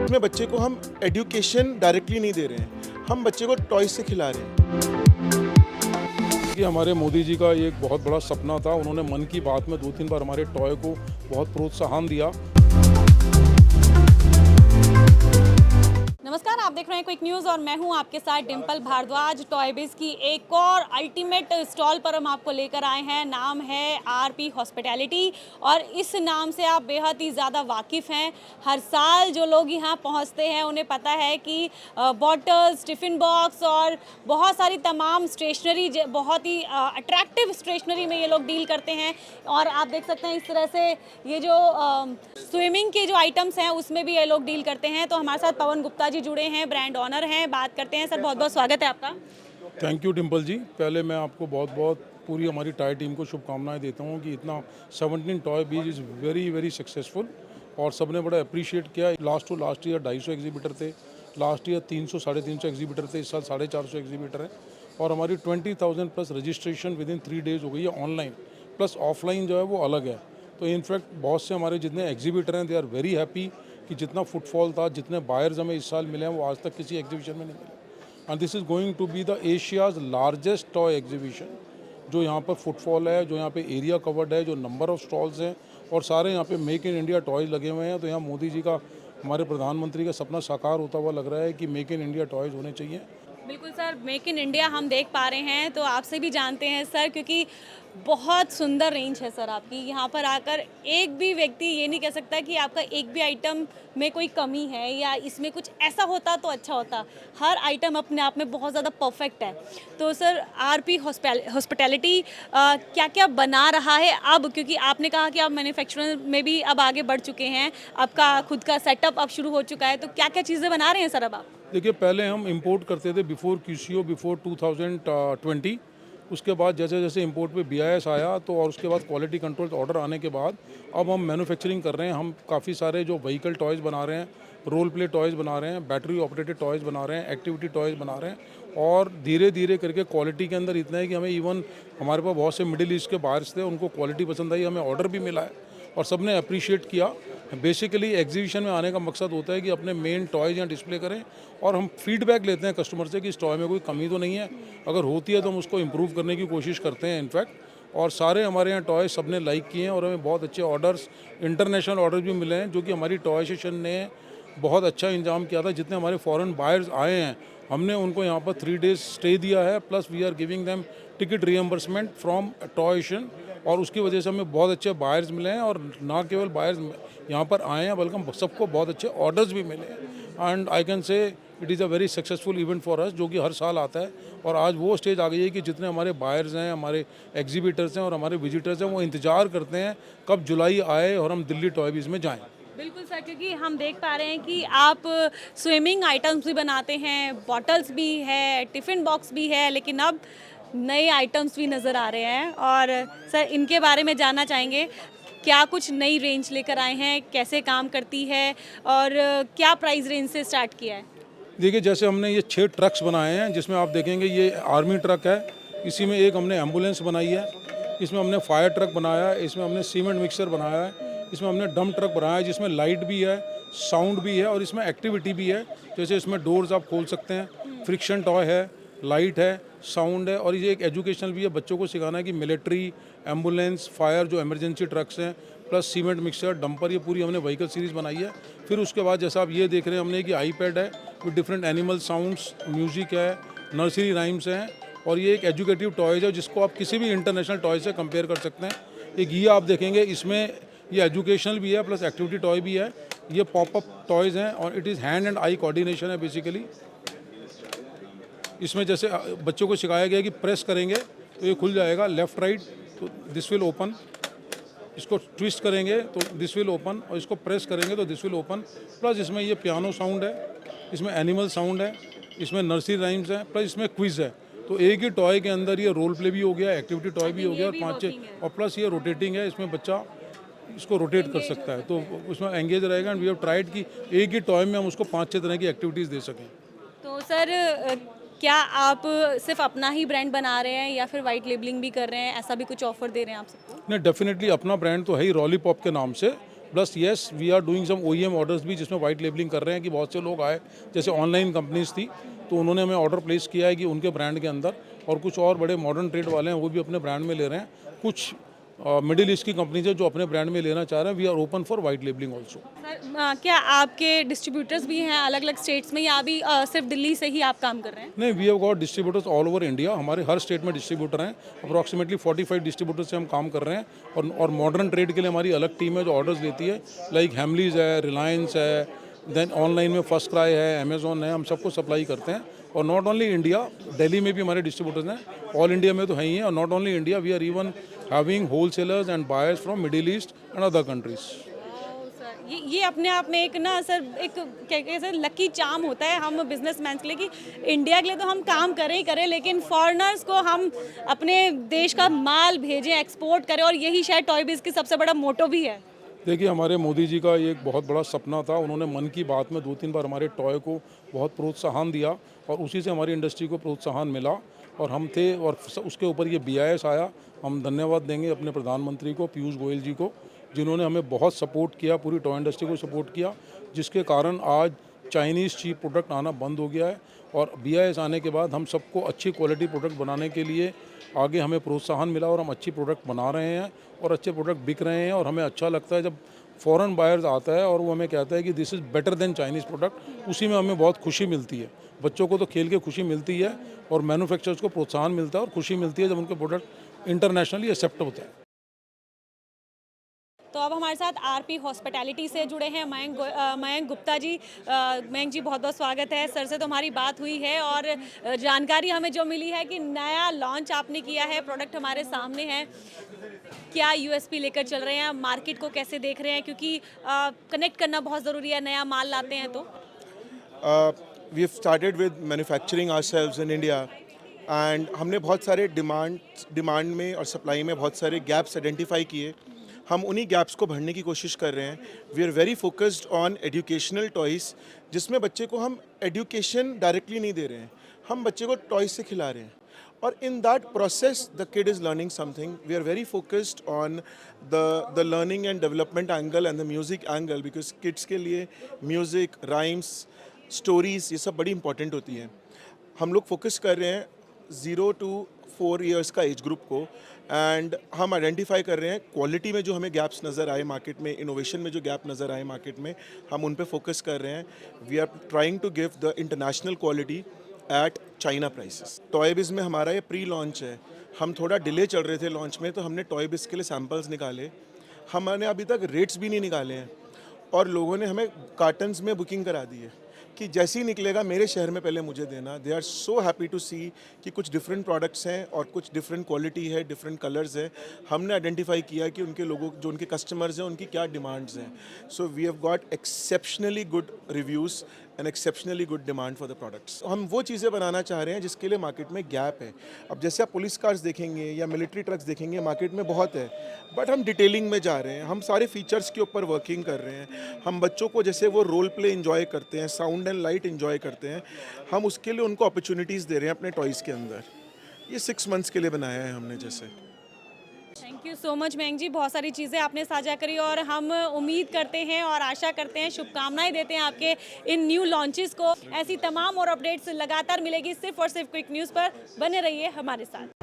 अपने बच्चे को हम एजुकेशन डायरेक्टली नहीं दे रहे हैं, हम बच्चे को टॉय से खिला रहे हैं। कि हमारे मोदी जी का ये एक बहुत बड़ा सपना था। उन्होंने मन की बात में 2-3 बार हमारे टॉय को बहुत प्रोत्साहन दिया। नमस्कार, आप देख रहे हैं क्विक न्यूज़ और मैं हूं आपके साथ डिम्पल भारद्वाज। टॉय बिज की एक और अल्टीमेट स्टॉल पर हम आपको लेकर आए हैं। नाम है आरपी हॉस्पिटैलिटी और इस नाम से आप बेहद ही ज़्यादा वाकिफ़ हैं। हर साल जो लोग यहां पहुंचते हैं उन्हें पता है कि बॉटल्स, टिफ़िन बॉक्स और बहुत सारी तमाम स्टेशनरी, बहुत ही अट्रैक्टिव स्टेशनरी में ये लोग डील करते हैं। और आप देख सकते हैं इस तरह से ये जो स्विमिंग के जो आइटम्स हैं उसमें भी ये लोग डील करते हैं। तो हमारे साथ पवन गुप्ता जी जुड़े हैं, ब्रांड ऑनर हैं। बात करते हैं। सर, बहुत बहुत स्वागत है आपका। थैंक यू डिम्पल जी। पहले मैं आपको बहुत बहुत पूरी हमारी टॉय टीम को शुभकामनाएं देता हूँ कि इतना 17 टॉय बीज इज़ वेरी वेरी सक्सेसफुल और सबने बड़ा अप्रिशिएट किया। लास्ट ईयर 250 एग्जीबिटर थे, लास्ट ईयर 300 350 एग्जीबिटर थे, इस साल 450 एग्जीबिटर हैं और हमारी 20,000 plus registration with in 3 days हो गई है ऑनलाइन, प्लस ऑफलाइन जो है वो अलग है। तो इनफैक्ट बहुत से हमारे जितने एग्जीबिटर हैं दे आर वेरी हैप्पी कि जितना फुटफॉल था, जितने बायर्स हमें इस साल मिले हैं वो आज तक किसी एग्जीबिशन में नहीं मिले। And this is going to be the Asia's largest toy exhibition. जो यहाँ पर फुटफॉल है, जो यहाँ पे एरिया कवर्ड है, जो नंबर ऑफ स्टॉल्स हैं और सारे यहाँ पे मेक इन इंडिया टॉयज़ लगे हुए हैं। तो यहाँ मोदी जी का, हमारे प्रधानमंत्री का सपना साकार होता हुआ लग रहा है कि मेक इन इंडिया टॉयज़ होने चाहिए। बिल्कुल सर, मेक इन इंडिया हम देख पा रहे हैं। तो आपसे भी जानते हैं सर, क्योंकि बहुत सुंदर रेंज है सर आपकी। यहाँ पर आकर एक भी व्यक्ति ये नहीं कह सकता कि आपका एक भी आइटम में कोई कमी है या इसमें कुछ ऐसा होता तो अच्छा होता। हर आइटम अपने आप में बहुत ज़्यादा परफेक्ट है। तो सर, आरपी हॉस्पिटैलिटी क्या क्या बना रहा है अब, क्योंकि आपने कहा कि आप मैन्युफैक्चरिंग में भी अब आगे बढ़ चुके हैं, आपका खुद का सेटअप अब शुरू हो चुका है। तो क्या क्या चीज़ें बना रहे हैं सर अब आप? देखिए, पहले हम इंपोर्ट करते थे बिफोर QCO, बिफोर 2020। उसके बाद जैसे जैसे इंपोर्ट पे BIS आया तो और उसके बाद क्वालिटी कंट्रोल ऑर्डर आने के बाद अब हम मैन्युफैक्चरिंग कर रहे हैं। हम काफ़ी सारे जो व्हीकल टॉयज़ बना रहे हैं, रोल प्ले टॉयज़ बना रहे हैं, बैटरी ऑपरेटेड टॉयज़ बना रहे हैं, एक्टिविटी टॉयज़ बना रहे हैं और धीरे धीरे करके क्वालिटी के अंदर इतना है कि हमें इवन हमारे पास बहुत से मिडिल ईस्ट के बाहर्स थे, उनको क्वालिटी पसंद आई, हमें ऑर्डर भी मिला है और सबने अप्रिशिएट किया। बेसिकली एग्जीबिशन में आने का मकसद होता है कि अपने मेन टॉयज़ यहाँ डिस्प्ले करें और हम फीडबैक लेते हैं कस्टमर से कि इस टॉय में कोई कमी तो नहीं है, अगर होती है तो हम उसको इम्प्रूव करने की कोशिश करते हैं इनफैक्ट। और सारे हमारे यहाँ टॉय सबने लाइक किए हैं और हमें बहुत अच्छे ऑर्डर्स, इंटरनेशनल ऑर्डर भी मिले हैं, जो कि हमारी टॉय सेशन ने बहुत अच्छा इंतजाम किया था। जितने हमारे फॉरेन बायर्स आए हैं हमने उनको यहाँ पर 3 डेज स्टे दिया है, plus we are giving them ticket reimbursement from toy Asian और उसकी वजह से हमें बहुत अच्छे बायर्स मिले हैं और ना केवल बायर्स यहाँ पर आए हैं बल्कि सबको बहुत अच्छे ऑर्डर्स भी मिले हैं। And I can say it is a very successful event for us, जो कि हर साल आता है और आज वो स्टेज आ गई है कि जितने हमारे बायर्स हैं, हमारे एग्जीबिटर्स हैं और हमारे विजिटर्स हैं, वो इंतज़ार करते हैं कब जुलाई आए और हम दिल्ली टॉय बीज में जाएँ। बिल्कुल सर, क्योंकि हम देख पा रहे हैं कि आप स्विमिंग आइटम्स भी बनाते हैं, बॉटल्स भी है, टिफ़िन बॉक्स भी है, लेकिन अब नए आइटम्स भी नज़र आ रहे हैं। और सर, इनके बारे में जानना चाहेंगे, क्या कुछ नई रेंज लेकर आए हैं, कैसे काम करती है और क्या प्राइस रेंज से स्टार्ट किया है? देखिए, जैसे हमने ये 6 ट्रक्स बनाए हैं, जिसमें आप देखेंगे ये आर्मी ट्रक है, इसी में एक हमने एम्बुलेंस बनाई है, इसमें हमने फायर ट्रक बनाया है, इसमें हमने सीमेंट मिक्सर बनाया है, इसमें हमने डंप ट्रक बनाया है जिसमें लाइट भी है, साउंड भी है और इसमें एक्टिविटी भी है। जैसे इसमें डोर्स आप खोल सकते हैं, फ्रिक्शन टॉय है, लाइट है, साउंड है और ये एक एजुकेशनल भी है। बच्चों को सिखाना है कि मिलिट्री, एम्बुलेंस, फायर जो इमरजेंसी ट्रक्स हैं, प्लस सीमेंट मिक्सर, डंपर, ये पूरी हमने व्हीकल सीरीज़ बनाई है। फिर उसके बाद जैसा आप ये देख रहे हैं हमने कि आईपैड है with different animal sounds, music है, नर्सरी राइम्स हैं और ये एक एजुकेटिव टॉयज़ है जिसको आप किसी भी इंटरनेशनल टॉय से कंपेयर कर सकते हैं। एक ये आप देखेंगे, इसमें ये एजुकेशनल भी है प्लस एक्टिविटी टॉय भी है। ये पॉपअप टॉयज़ हैं और it is hand and eye coordination है बेसिकली। इसमें जैसे बच्चों को सिखाया गया कि प्रेस करेंगे तो ये खुल जाएगा, लेफ़्ट राइट तो दिस विल ओपन, इसको ट्विस्ट करेंगे तो दिस विल ओपन और इसको प्रेस करेंगे तो दिस विल ओपन। प्लस इसमें ये पियानो साउंड है, इसमें एनिमल साउंड है, इसमें नर्सरी राइम्स हैं, प्लस इसमें क्विज़ है। तो एक ही टॉय के अंदर ये रोल प्ले भी हो गया, एक्टिविटी टॉय भी हो गया और 5-6 और प्लस ये रोटेटिंग है, इसमें बच्चा इसको रोटेट कर सकता है तो उसमें एंगेज रहेगा। एंड वी हैव ट्राइड कि एक ही टॉय में हम उसको 5-6 तरह की एक्टिविटीज़ दे सकें। तो सर, क्या आप सिर्फ अपना ही ब्रांड बना रहे हैं या फिर वाइट लेबलिंग भी कर रहे हैं? ऐसा भी कुछ ऑफर दे रहे हैं आप सबको? नहीं, डेफिनेटली अपना ब्रांड तो है ही रॉलीपॉप के नाम से plus yes we are doing some OEM orders भी जिसमें वाइट लेबलिंग कर रहे हैं कि बहुत से लोग आए, जैसे ऑनलाइन कंपनीज थी तो उन्होंने हमें ऑर्डर प्लेस किया है कि उनके ब्रांड के अंदर, और कुछ और बड़े मॉडर्न ट्रेड वाले हैं वो भी अपने ब्रांड में ले रहे हैं। कुछ मिडिल ईस्ट की कंपनीज है जो अपने ब्रांड में लेना चाह रहे हैं। We are open for white labelling also. Sir क्या आपके डिस्ट्रीब्यूटर्स भी हैं अलग अलग स्टेट्स में, या अभी सिर्फ दिल्ली से ही आप काम कर रहे हैं? नहीं, we have got distributors all over India. हमारे हर स्टेट में डिस्ट्रीब्यूटर हैं। अप्रॉक्सीमेटली 45 डिस्ट्रीब्यूटर्स से हम काम कर रहे हैं। और मॉडर्न ट्रेड के लिए हमारी अलग टीम है जो ऑर्डर्स लेती है, लाइक हेमलीज है, रिलायंस है, देन ऑनलाइन में फर्स्ट क्राई है, अमेजोन है, हम सबको सप्लाई करते हैं। और नॉट ओनली इंडिया, दिल्ली में भी हमारे डिस्ट्रीब्यूटर्स हैं, ऑल इंडिया में तो है ही हैं। और not only India, we are even having wholesalers and buyers from Middle East and other countries. ये अपने आप में एक ना सर, एक क्या कहते हैं, लकी चार्म होता है हम बिजनेसमैन के लिए कि इंडिया के लिए तो हम काम करें ही करें, लेकिन फॉरेनर्स को हम अपने देश का माल भेजें, एक्सपोर्ट करें, और यही शायद टॉय बिज की सबसे बड़ा मोटो भी है। देखिए, हमारे मोदी जी का ये एक बहुत बड़ा सपना था। उन्होंने मन की बात में 2-3 बार हमारे टॉय को बहुत प्रोत्साहन दिया और उसी से हमारी इंडस्ट्री को प्रोत्साहन मिला और हम थे। और उसके ऊपर ये BIS आया। हम धन्यवाद देंगे अपने प्रधानमंत्री को, पीयूष गोयल जी को, जिन्होंने हमें बहुत सपोर्ट किया, पूरी टॉय इंडस्ट्री को सपोर्ट किया, जिसके कारण आज चाइनीज़ चीप प्रोडक्ट आना बंद हो गया है। और BIS आने के बाद हम सबको अच्छी क्वालिटी प्रोडक्ट बनाने के लिए आगे हमें प्रोत्साहन मिला और हम अच्छी प्रोडक्ट बना रहे हैं और अच्छे प्रोडक्ट बिक रहे हैं। और हमें अच्छा लगता है जब फॉरेन बायर्स आता है और वो हमें कहता है कि this is better than Chinese product, उसी में हमें बहुत खुशी मिलती है। बच्चों को तो खेल के खुशी मिलती है और मैन्युफैक्चरर्स को प्रोत्साहन मिलता है और खुशी मिलती है जब उनके प्रोडक्ट इंटरनेशनली एक्सेप्ट होता है। तो अब हमारे साथ RP हॉस्पिटैलिटी से जुड़े हैं मयंक गुप्ता जी। मयंक जी, बहुत बहुत स्वागत है। सर से तो हमारी बात हुई है और जानकारी हमें जो मिली है कि नया लॉन्च आपने किया है, प्रोडक्ट हमारे सामने है। क्या USP लेकर चल रहे हैं, मार्केट को कैसे देख रहे हैं, क्योंकि कनेक्ट करना बहुत ज़रूरी है, नया माल लाते हैं तो। We have started with manufacturing ourselves in India and हमने बहुत सारे डिमांड में और सप्लाई में बहुत सारे गैप्स आइडेंटिफाई किए। हम उन्हीं गैप्स को भरने की कोशिश कर रहे हैं। We are very focused on educational toys, जिसमें बच्चे को हम एजुकेशन डायरेक्टली नहीं दे रहे हैं, हम बच्चे को टॉयज से खिला रहे हैं। और in that process the kid is learning something. We are very focused on the learning and development angle and the music angle, because kids के लिए music, rhymes, stories ये सब बड़ी important होती हैं। हम लोग फोकस कर रहे हैं 0 to 4 years का एज ग्रुप को, एंड हम आइडेंटिफाई कर रहे हैं क्वालिटी में जो हमें गैप्स नज़र आए मार्केट में, इनोवेशन में जो गैप नज़र आए मार्केट में, हम उन पे फोकस कर रहे हैं। We are trying to give the international quality at China prices. Toy biz में हमारा ये प्री लॉन्च है। हम थोड़ा डिले चल रहे थे लॉन्च में, तो हमने टॉय बिज के लिए सैम्पल्स निकाले। हमने अभी तक रेट्स भी नहीं निकाले हैं और लोगों ने हमें कार्टन्स में बुकिंग करा दी है कि जैसे ही निकलेगा मेरे शहर में पहले मुझे देना। They are so happy to see कि कुछ डिफरेंट प्रोडक्ट्स हैं और कुछ डिफरेंट क्वालिटी है, डिफरेंट कलर्स हैं। हमने आइडेंटिफाई किया कि उनके लोगों, जो उनके कस्टमर्स हैं, उनकी क्या डिमांड्स हैं। So we have got exceptionally good reviews and exceptionally good demand for the products. हम वो चीज़ें बनाना चाह रहे हैं जिसके लिए मार्केट में गैप है। अब जैसे आप पुलिस कार्स देखेंगे या मिलिट्री ट्रक्स देखेंगे, मार्केट में बहुत है, बट हम डिटेलिंग में जा रहे हैं। हम सारे फीचर्स के ऊपर वर्किंग कर रहे हैं। हम बच्चों को जैसे वो रोल प्ले इंजॉय करते हैं, साउंड एंड लाइट इंजॉय करते हैं, हम उसके लिए उनको अपॉर्चुनिटीज़ दे रहे हैं अपने टॉयज़ के अंदर। ये 6 मंथ्स के लिए बनाया है हमने। जैसे thank you so much Mayank ji, बहुत सारी चीज़ें आपने साझा करी और हम उम्मीद करते हैं और आशा करते हैं, शुभकामनाएं देते हैं आपके इन न्यू लॉन्चेस को। ऐसी तमाम और अपडेट्स लगातार मिलेगी सिर्फ और सिर्फ क्विक न्यूज़ पर। बने रहिए हमारे साथ।